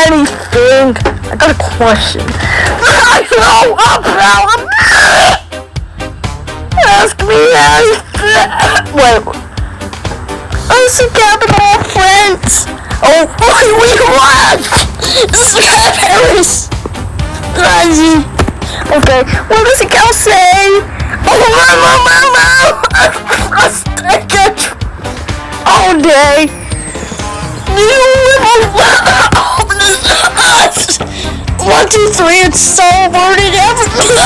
anything. I got a question. Ask me anything. Wait. I see capital friends. Oh, we watch. Paris. Okay, what does the cow say? Oh, mama. I get all day. One, two, three, it's so worded everything.